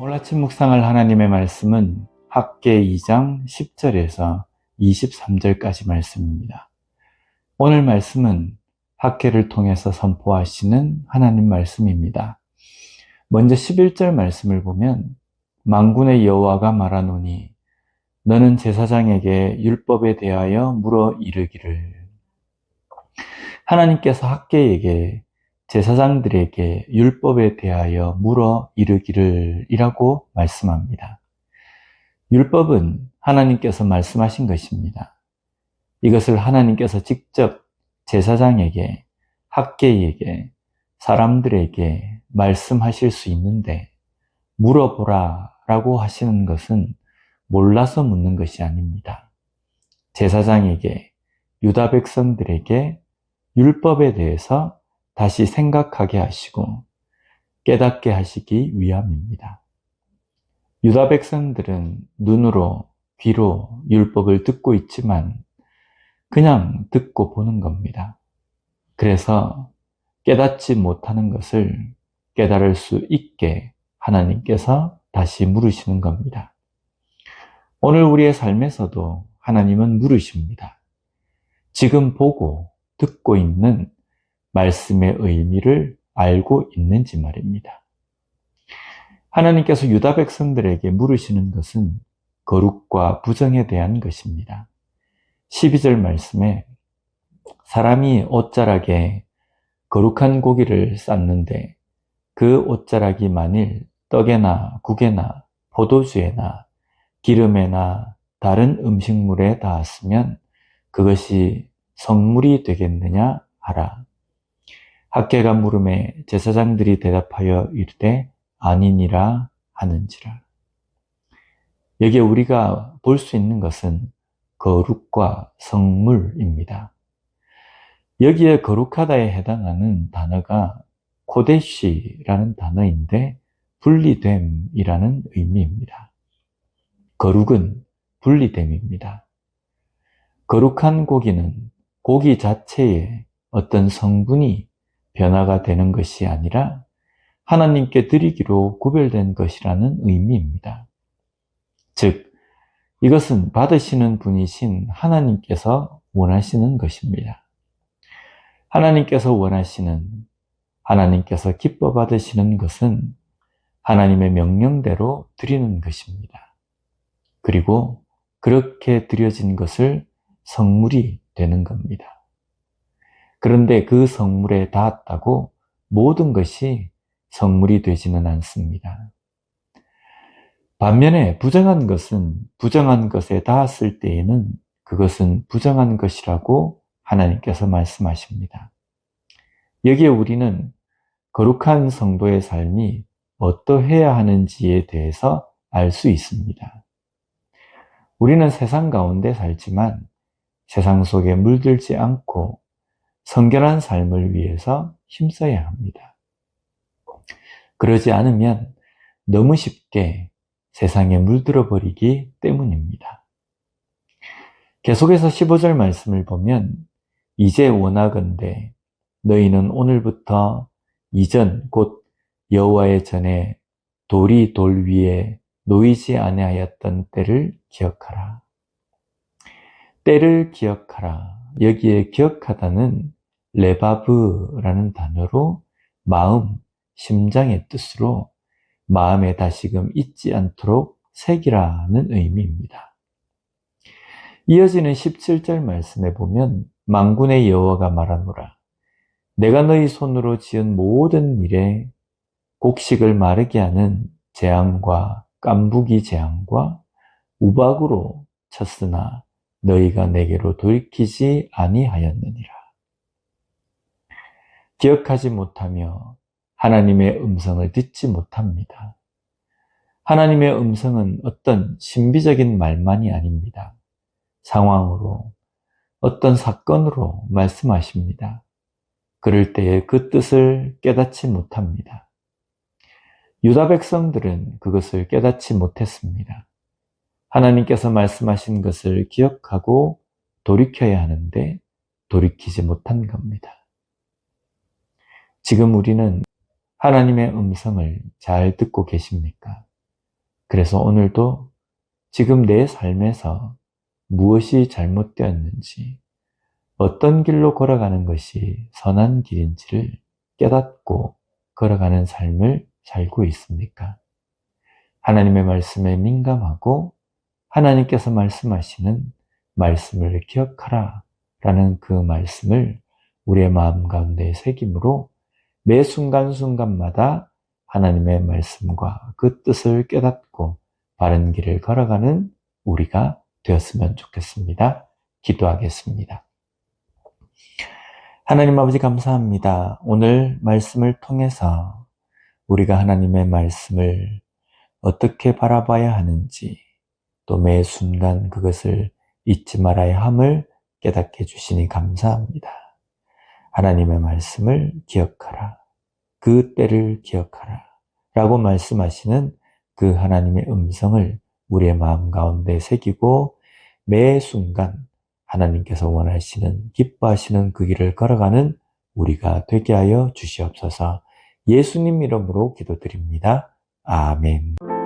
오늘 아침 묵상할 하나님의 말씀은 학개 2장 10절에서 23절까지 말씀입니다. 오늘 말씀은 학개를 통해서 선포하시는 하나님 말씀입니다. 먼저 11절 말씀을 보면 만군의 여호와가 말하노니 너는 제사장에게 율법에 대하여 물어 이르기를. 하나님께서 학개에게 제사장들에게 율법에 대하여 물어 이르기를 이라고 말씀합니다. 율법은 하나님께서 말씀하신 것입니다. 이것을 하나님께서 직접 제사장에게, 학개에게, 사람들에게 말씀하실 수 있는데 물어보라 라고 하시는 것은 몰라서 묻는 것이 아닙니다. 제사장에게, 유다 백성들에게 율법에 대해서 다시 생각하게 하시고 깨닫게 하시기 위함입니다. 유다 백성들은 눈으로, 귀로 율법을 듣고 있지만 그냥 듣고 보는 겁니다. 그래서 깨닫지 못하는 것을 깨달을 수 있게 하나님께서 다시 물으시는 겁니다. 오늘 우리의 삶에서도 하나님은 물으십니다. 지금 보고 듣고 있는 말씀의 의미를 알고 있는지 말입니다. 하나님께서 유다 백성들에게 물으시는 것은 거룩과 부정에 대한 것입니다. 12절 말씀에 사람이 옷자락에 거룩한 고기를 쌓는데 그 옷자락이 만일 떡에나 국에나 포도주에나 기름에나 다른 음식물에 닿았으면 그것이 성물이 되겠느냐 하라. 학개가 물음에 제사장들이 대답하여 이르되 아니니라 하는지라. 여기에 우리가 볼 수 있는 것은 거룩과 성물입니다. 여기에 거룩하다에 해당하는 단어가 코데시라는 단어인데 분리됨이라는 의미입니다. 거룩은 분리됨입니다. 거룩한 고기는 고기 자체에 어떤 성분이 변화가 되는 것이 아니라 하나님께 드리기로 구별된 것이라는 의미입니다. 즉, 이것은 받으시는 분이신 하나님께서 원하시는 것입니다. 하나님께서 원하시는, 하나님께서 기뻐 받으시는 것은 하나님의 명령대로 드리는 것입니다. 그리고 그렇게 드려진 것을 성물이 되는 겁니다. 그런데 그 성물에 닿았다고 모든 것이 성물이 되지는 않습니다. 반면에 부정한 것은 부정한 것에 닿았을 때에는 그것은 부정한 것이라고 하나님께서 말씀하십니다. 여기에 우리는 거룩한 성도의 삶이 어떠해야 하는지에 대해서 알 수 있습니다. 우리는 세상 가운데 살지만 세상 속에 물들지 않고 성결한 삶을 위해서 힘써야 합니다. 그러지 않으면 너무 쉽게 세상에 물들어 버리기 때문입니다. 계속해서 15절 말씀을 보면 이제 원하건대 너희는 오늘부터 이전 곧 여호와의 전에 돌이 돌 위에 놓이지 아니하였던 때를 기억하라. 때를 기억하라. 여기에 기억하다는 레바브라는 단어로 마음, 심장의 뜻으로 마음에 다시금 잊지 않도록 새기라는 의미입니다. 이어지는 17절 말씀에 보면 만군의 여호와가 말하노라. 내가 너희 손으로 지은 모든 일에 곡식을 마르게 하는 재앙과 깐부기 재앙과 우박으로 쳤으나 너희가 내게로 돌이키지 아니하였느니라. 기억하지 못하며 하나님의 음성을 듣지 못합니다. 하나님의 음성은 어떤 신비적인 말만이 아닙니다. 상황으로, 어떤 사건으로 말씀하십니다. 그럴 때에 그 뜻을 깨닫지 못합니다. 유다 백성들은 그것을 깨닫지 못했습니다. 하나님께서 말씀하신 것을 기억하고 돌이켜야 하는데 돌이키지 못한 겁니다. 지금 우리는 하나님의 음성을 잘 듣고 계십니까? 그래서 오늘도 지금 내 삶에서 무엇이 잘못되었는지, 어떤 길로 걸어가는 것이 선한 길인지를 깨닫고 걸어가는 삶을 살고 있습니까? 하나님의 말씀에 민감하고 하나님께서 말씀하시는 말씀을 기억하라 라는 그 말씀을 우리의 마음 가운데 새김으로 매 순간순간마다 하나님의 말씀과 그 뜻을 깨닫고 바른 길을 걸어가는 우리가 되었으면 좋겠습니다. 기도하겠습니다. 하나님 아버지 감사합니다. 오늘 말씀을 통해서 우리가 하나님의 말씀을 어떻게 바라봐야 하는지, 또 매 순간 그것을 잊지 말아야 함을 깨닫게 해주시니 감사합니다. 하나님의 말씀을 기억하라. 그 때를 기억하라. 라고 말씀하시는 그 하나님의 음성을 우리의 마음 가운데 새기고 매 순간 하나님께서 원하시는, 기뻐하시는 그 길을 걸어가는 우리가 되게 하여 주시옵소서. 예수님 이름으로 기도드립니다. 아멘.